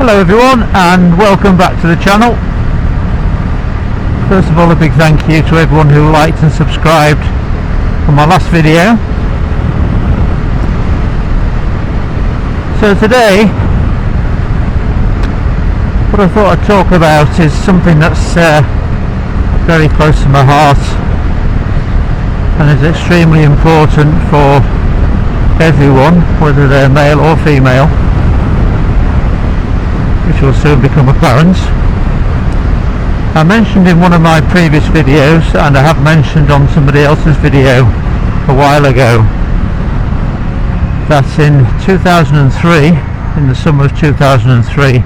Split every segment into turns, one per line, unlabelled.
Hello everyone and welcome back to the channel. First of all, a big thank you to everyone who liked and subscribed on my last video. So today what I thought I'd talk about is something that's very close to my heart and is extremely important for everyone, whether they're male or female, which will soon become apparent. I mentioned in one of my previous videos, and I have mentioned on somebody else's video a while ago, that in 2003, in the summer of 2003,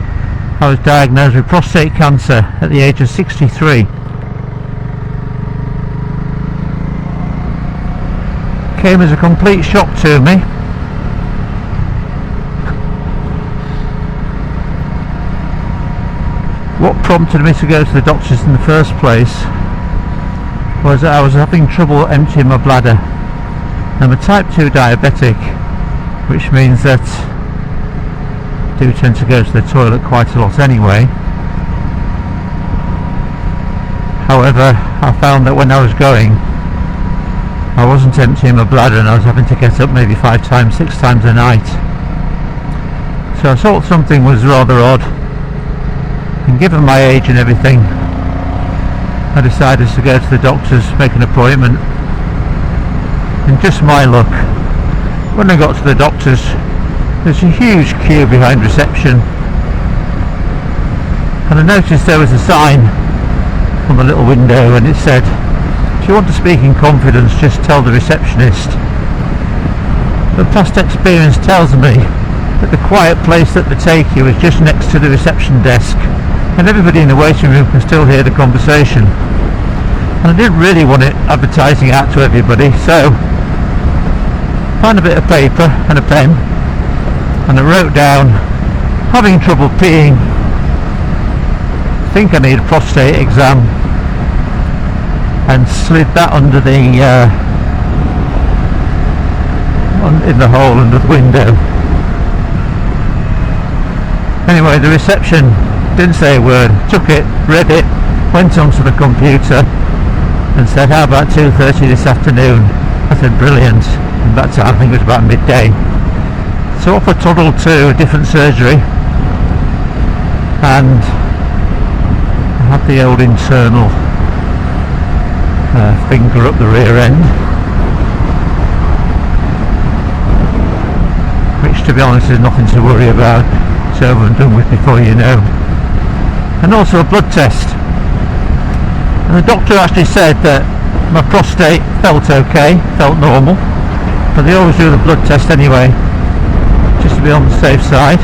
I was diagnosed with prostate cancer at the age of 63. Came as a complete shock to me. What prompted me to go to the doctors in the first place was that I was having trouble emptying my bladder. I'm a type 2 diabetic, which means that I do tend to go to the toilet quite a lot anyway. However, I found that when I was going, I wasn't emptying my bladder and I was having to get up maybe 5 times, 6 times a night. So I thought something was rather odd, and given my age and everything, I decided to go to the doctors, make an appointment. And just my luck, when I got to the doctors, there's a huge queue behind reception, and I noticed there was a sign on the little window and it said, "If you want to speak in confidence, just tell the receptionist." But past experience tells me that the quiet place that they take you is just next to the reception desk, and everybody in the waiting room can still hear the conversation. And I didn't really want it advertising out to everybody, so I found a bit of paper and a pen and I wrote down, having trouble peeing, think I need a prostate exam, and slid that under the in the hole under the window. Anyway, the reception didn't say a word, took it, read it, went onto the computer and said, "How about 2:30 this afternoon?" I said, "Brilliant." And that time I think it was about midday. So off I toddled to a different surgery, and I had the old internal finger up the rear end, which to be honest is nothing to worry about. It's over and done with before you know. And also a blood test, and the doctor actually said that my prostate felt okay, felt normal, but they always do the blood test anyway, just to be on the safe side.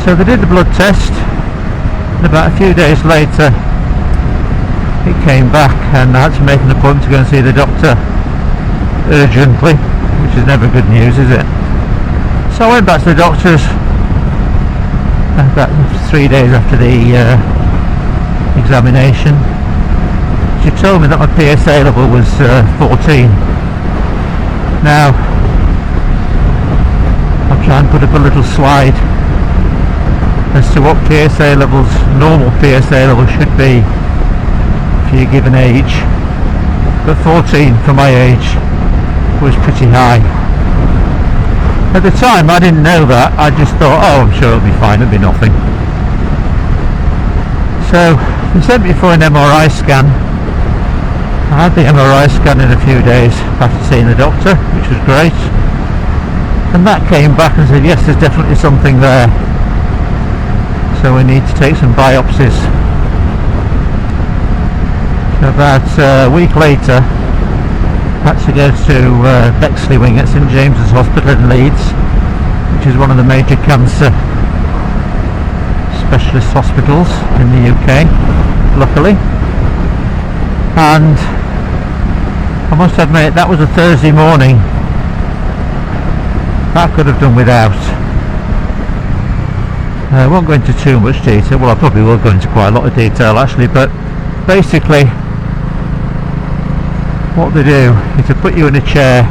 So they did the blood test, and about a few days later it came back and I had to make an appointment to go and see the doctor urgently, which is never good news, is it? So I went back to the doctors about 3 days after the examination. She told me that my PSA level was 14. Now I'll try and put up a little slide as to what PSA levels, normal PSA level should be for your given age, but 14 for my age was pretty high. At the time I didn't know that, I just thought, oh, I'm sure it'll be fine, it'll be nothing. So they sent me for an MRI scan. I had the MRI scan in a few days after seeing the doctor, which was great, and that came back and said, yes, there's definitely something there, so we need to take some biopsies. So about a week later I had to go to Bexley Wing at St James's Hospital in Leeds, which is one of the major cancer specialist hospitals in the UK, luckily. And I must admit, that was a Thursday morning. That I could have done without. I won't go into too much detail, well I probably will go into quite a lot of detail actually, but basically what they do is to put you in a chair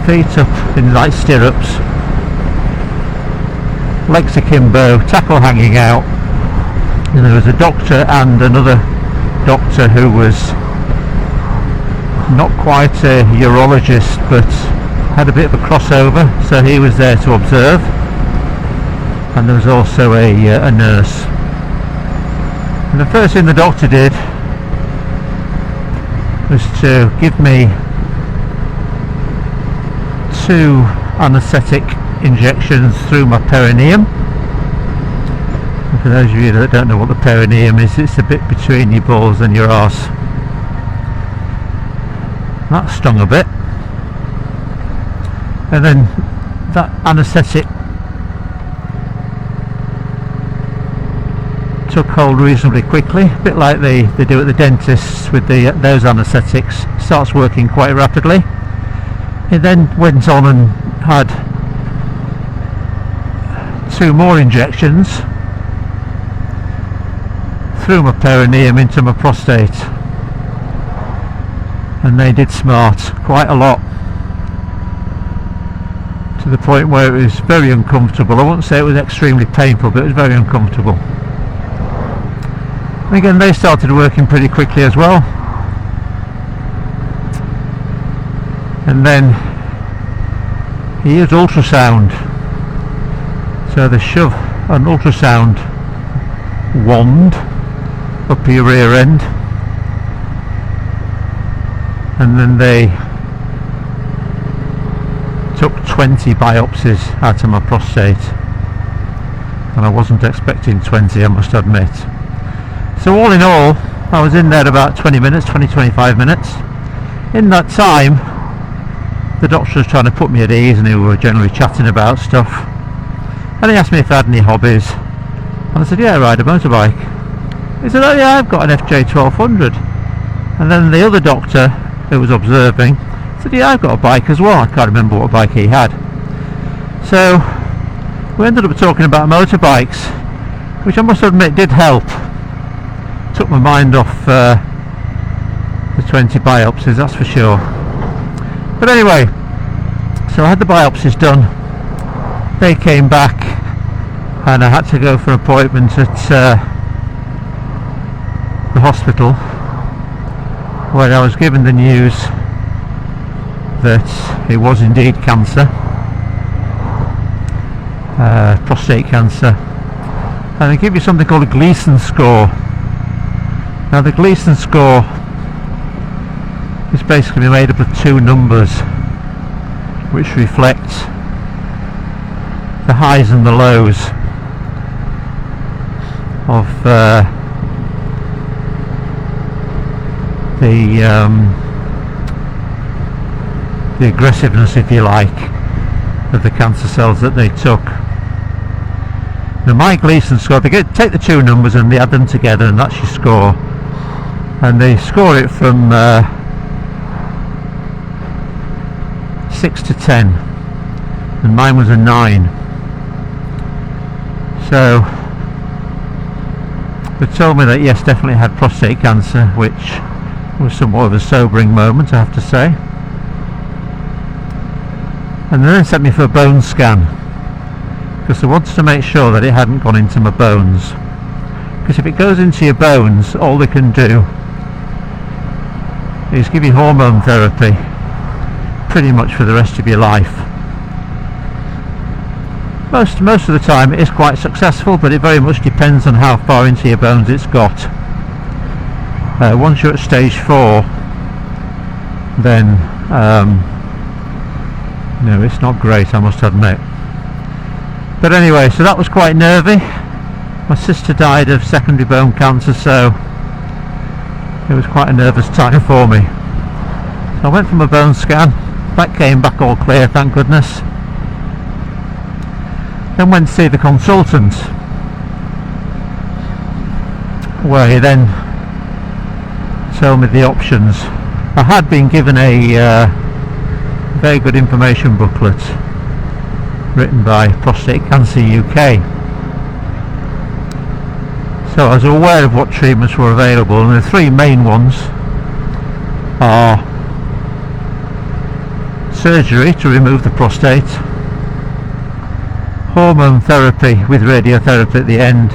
feet up in like stirrups, legs akimbo, tackle hanging out, and there was a doctor and another doctor who was not quite a urologist but had a bit of a crossover, so he was there to observe, and there was also a nurse. And the first thing the doctor did was to give me 2 anaesthetic injections through my perineum. And for those of you that don't know what the perineum is, it's the bit between your balls and your arse. That stung a bit, and then that anaesthetic took hold reasonably quickly, a bit like they do at the dentists with those anaesthetics. Starts working quite rapidly. He then went on and had 2 more injections through my perineum into my prostate, and they did smart quite a lot, to the point where it was very uncomfortable. I won't say it was extremely painful, but it was very uncomfortable. And again, they started working pretty quickly as well. And then he used ultrasound, so they shove an ultrasound wand up your rear end, and then they took 20 biopsies out of my prostate, and I wasn't expecting 20, I must admit. So all in all, I was in there about 20-25 minutes. In that time, the doctor was trying to put me at ease, and we were generally chatting about stuff, and he asked me if I had any hobbies, and I said, yeah, I ride a motorbike. He said, oh yeah, I've got an FJ1200. And then the other doctor who was observing said, yeah, I've got a bike as well. I can't remember what bike he had. So we ended up talking about motorbikes, which I must admit did help. Took my mind off the 20 biopsies, that's for sure. But anyway, so I had the biopsies done. They came back, and I had to go for an appointment at the hospital, where I was given the news that it was indeed cancer, prostate cancer, and they give you something called a Gleason score. Now the Gleason score is basically made up of 2 numbers which reflect the highs and the lows of the aggressiveness, if you like, of the cancer cells that they took. Now my Gleason score, they take the 2 numbers and they add them together, and that's your score, and they score it from 6 to 10, and mine was a 9. So they told me that yes, definitely had prostate cancer, which was somewhat of a sobering moment, I have to say. And then they sent me for a bone scan, because they wanted to make sure that it hadn't gone into my bones, because if it goes into your bones, all they can do is give you hormone therapy pretty much for the rest of your life. Most of the time it is quite successful, but it very much depends on how far into your bones it's got. Once you're at stage 4, then no, it's not great, I must admit. But anyway, so that was quite nervy. My sister died of secondary bone cancer, so it was quite a nervous time for me. So I went for my bone scan. That came back all clear, thank goodness. Then went to see the consultant, where he then told me the options. I had been given a very good information booklet written by Prostate Cancer UK, so I was aware of what treatments were available, and the 3 main ones are surgery to remove the prostate, hormone therapy with radiotherapy at the end,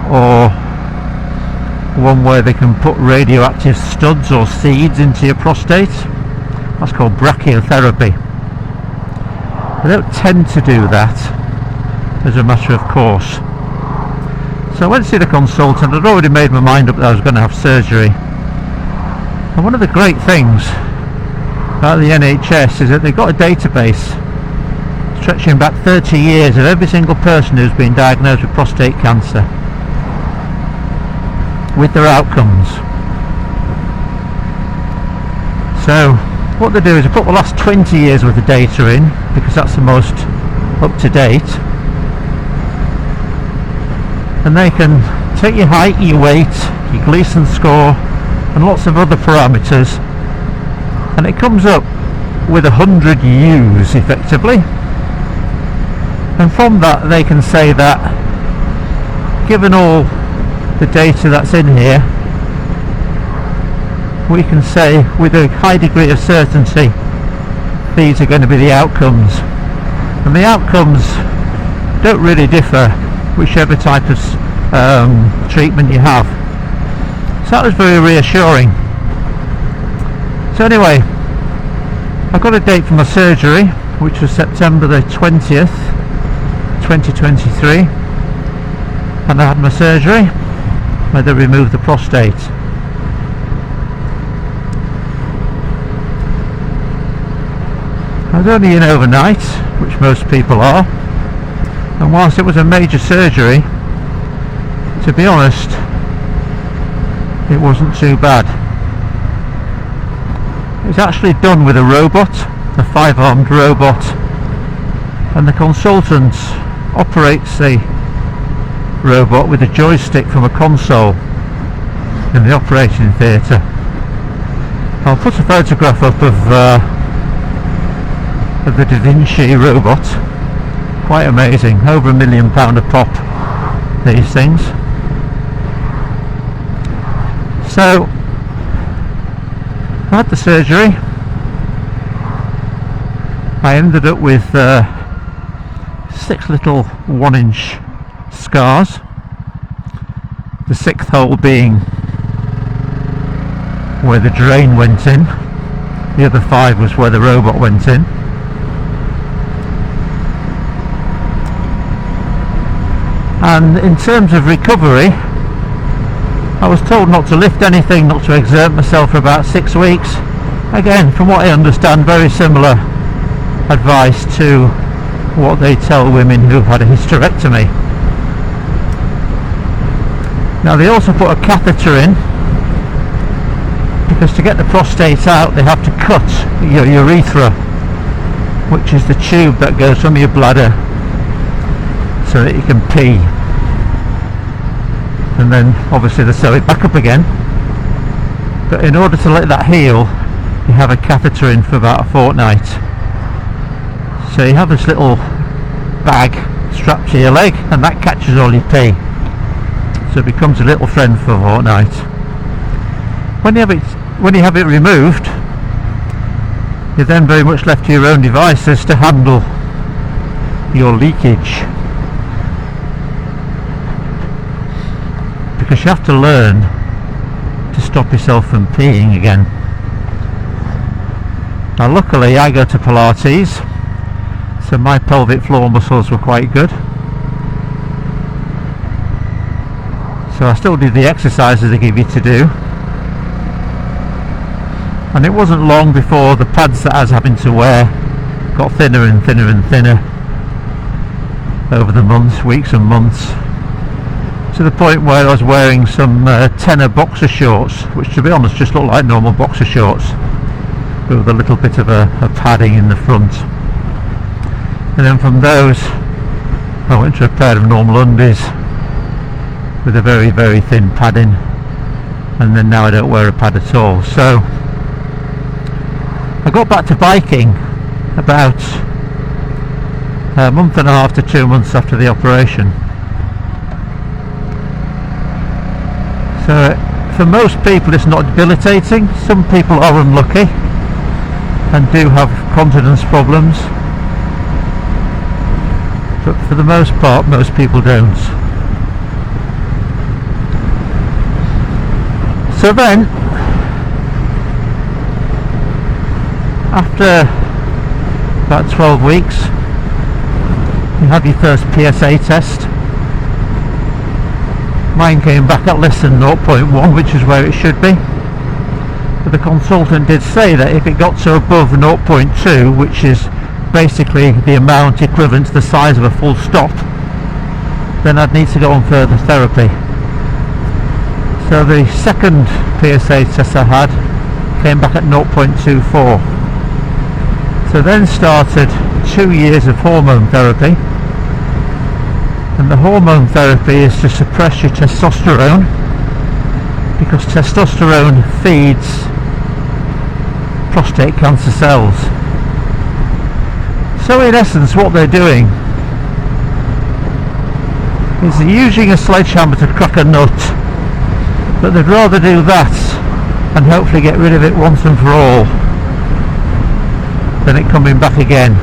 or one where they can put radioactive studs or seeds into your prostate. That's called brachytherapy. They don't tend to do that as a matter of course. So I went to see the consultant. I'd already made my mind up that I was going to have surgery. And one of the great things about the NHS is that they've got a database stretching back 30 years of every single person who's been diagnosed with prostate cancer, with their outcomes. So what they do is they put the last 20 years worth of data in, because that's the most up to date, and they can take your height, your weight, your Gleason score and lots of other parameters, and it comes up with 100 U's effectively, and from that they can say that given all the data that's in here, we can say with a high degree of certainty these are going to be the outcomes, and the outcomes don't really differ whichever type of treatment you have. So that was very reassuring. So anyway, I got a date for my surgery, which was September the 20th 2023, and I had my surgery where they removed the prostate. I was only in overnight, which most people are, and whilst it was a major surgery, to be honest, it wasn't too bad. It's actually done with a robot, a 5-armed robot, and the consultant operates the robot with a joystick from a console in the operating theatre. I'll put a photograph up of the Da Vinci robot. Quite amazing, over £1 million a pop, these things. So I had the surgery. I ended up with 6 little 1-inch scars, the 6th hole being where the drain went in, the other 5 was where the robot went in. And in terms of recovery, I was told not to lift anything, not to exert myself for about 6 weeks. Again, from what I understand, very similar advice to what they tell women who've had a hysterectomy. Now they also put a catheter in, because to get the prostate out they have to cut your urethra, which is the tube that goes from your bladder so that you can pee, and then obviously they sew it back up again. But in order to let that heal, you have a catheter in for about a fortnight. So you have this little bag strapped to your leg, and that catches all your pee, so it becomes a little friend for a fortnight. When you have it removed, you're then very much left to your own devices to handle your leakage, because you have to learn to stop yourself from peeing again. Now luckily I go to Pilates, so my pelvic floor muscles were quite good, so I still did the exercises they give you to do, and it wasn't long before the pads that I was having to wear got thinner and thinner and thinner over the months, weeks and months, to the point where I was wearing some tenor boxer shorts, which to be honest just look like normal boxer shorts with a little bit of a padding in the front. And then from those I went to a pair of normal undies with a very, very thin padding, and then now I don't wear a pad at all. So I got back to biking about a month and a half to 2 months after the operation. So for most people it's not debilitating. Some people are unlucky and do have continence problems, but for the most part most people don't. So then, after about 12 weeks, you have your first PSA test. Mine came back at less than 0.1, which is where it should be. But the consultant did say that if it got to above 0.2, which is basically the amount equivalent to the size of a full stop, then I'd need to go on further therapy. So the second PSA test I had came back at 0.24. So then started 2 years of hormone therapy, and the hormone therapy is to suppress your testosterone, because testosterone feeds prostate cancer cells. So in essence what they're doing is they're using a sledgehammer to crack a nut, but they'd rather do that and hopefully get rid of it once and for all than it coming back again.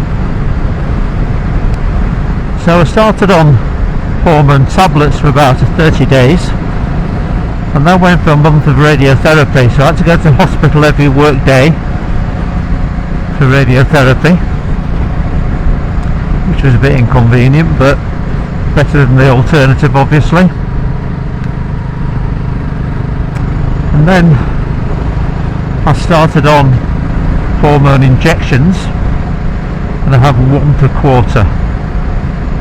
So I started on hormone tablets for about 30 days, and then went for a month of radiotherapy. So I had to go to the hospital every work day for radiotherapy, which was a bit inconvenient, but better than the alternative obviously. And then I started on hormone injections, and I have one per quarter,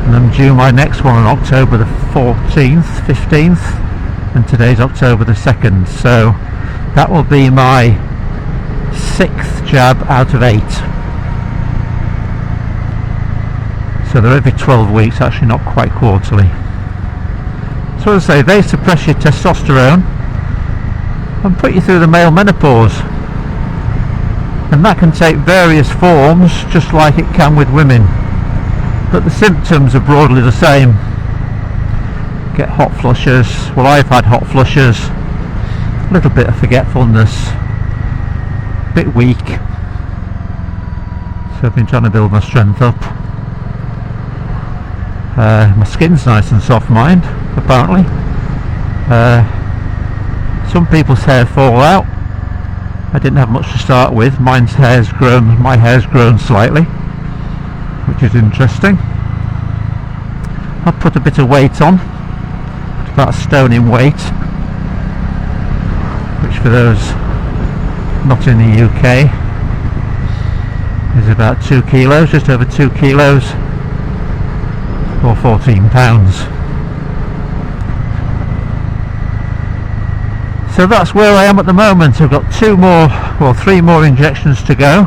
and I'm due my next one on October the 14th, 15th, and today's October the 2nd, so that will be my 6th jab out of 8. So they're every 12 weeks, actually not quite quarterly. So as I say, they suppress your testosterone and put you through the male menopause, and that can take various forms just like it can with women, but the symptoms are broadly the same. Get hot flushes, well I've had hot flushes, a little bit of forgetfulness, a bit weak, so I've been trying to build my strength up. My skin's nice and soft, mind, apparently. Some people's hair fall out. I didn't have much to start with. My hair's grown slightly, which is interesting. I've put a bit of weight on, about a stone in weight, which for those not in the UK is about 2 kilos, just over 2 kilos, or 14 pounds. So that's where I am at the moment. I've got 3 more injections to go,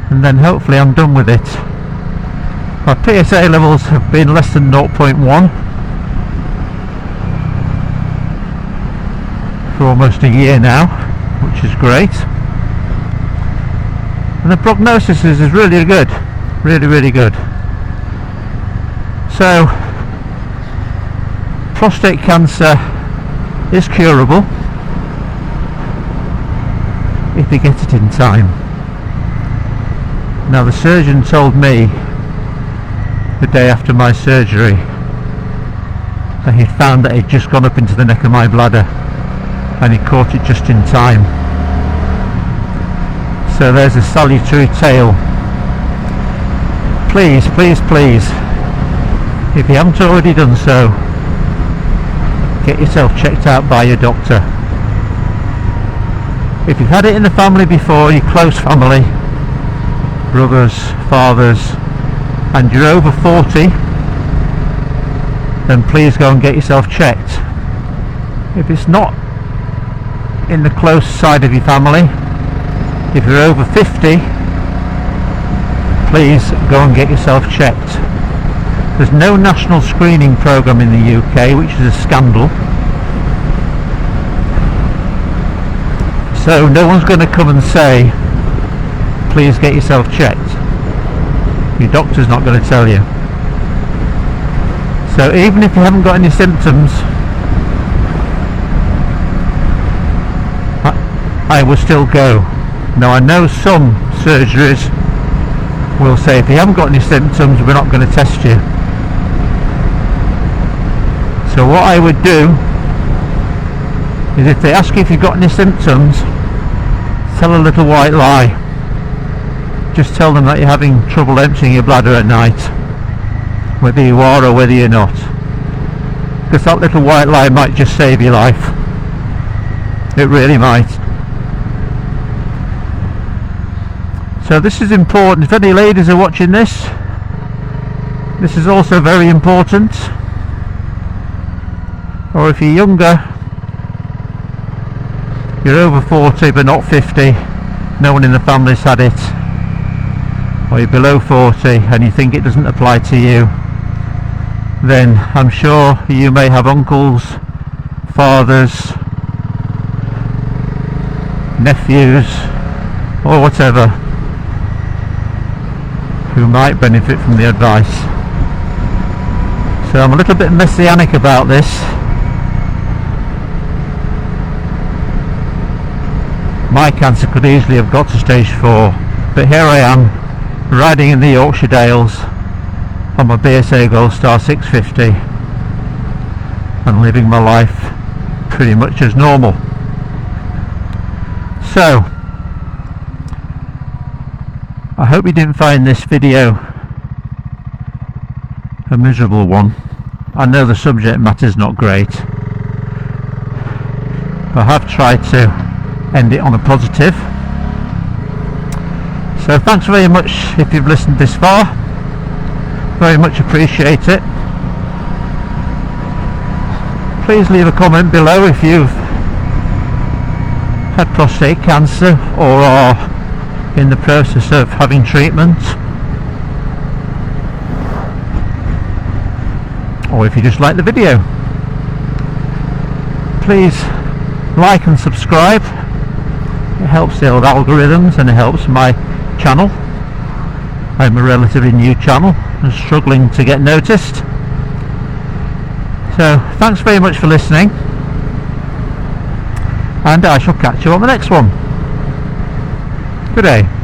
and then hopefully I'm done with it. My PSA levels have been less than 0.1 for almost a year now, which is great, and the prognosis is really good, really good. So prostate cancer is curable if you get it in time. Now the surgeon told me the day after my surgery that he found that it had just gone up into the neck of my bladder, and he caught it just in time. So there's a salutary tale. Please, if you haven't already done so, get yourself checked out by your doctor. If you've had it in the family before, your close family, brothers, fathers, and you're over 40, then please go and get yourself checked. If it's not in the close side of your family, if you're over 50, please go and get yourself checked. There's no national screening programme in the UK, which is a scandal. So no one's going to come and say, please get yourself checked. Your doctor's not going to tell you. So even if you haven't got any symptoms, I will still go. Now I know some surgeries will say if you haven't got any symptoms, we're not going to test you. So what I would do is, if they ask you if you've got any symptoms, tell a little white lie. Just tell them that you're having trouble emptying your bladder at night, whether you are or whether you're not, because that little white lie might just save your life. It really might. So this is important. If any ladies are watching this is also very important. Or if you're younger, you're over 40 but not 50, no one in the family's had it, or you're below 40 and you think it doesn't apply to you, then I'm sure you may have uncles, fathers, nephews or whatever who might benefit from the advice. So I'm a little bit messianic about this. My cancer could easily have got to stage 4, but here I am riding in the Yorkshire Dales on my BSA Gold Star 650 and living my life pretty much as normal. So I hope you didn't find this video a miserable one. I know the subject matter's not great, but I have tried to end it on a positive. So thanks very much if you've listened this far. Very much appreciate it. Please leave a comment below if you've had prostate cancer or are in the process of having treatment, or if you just like the video. Please like and subscribe. It helps the old algorithms and it helps my channel. I'm a relatively new channel and struggling to get noticed. So thanks very much for listening, and I shall catch you on the next one. Good day.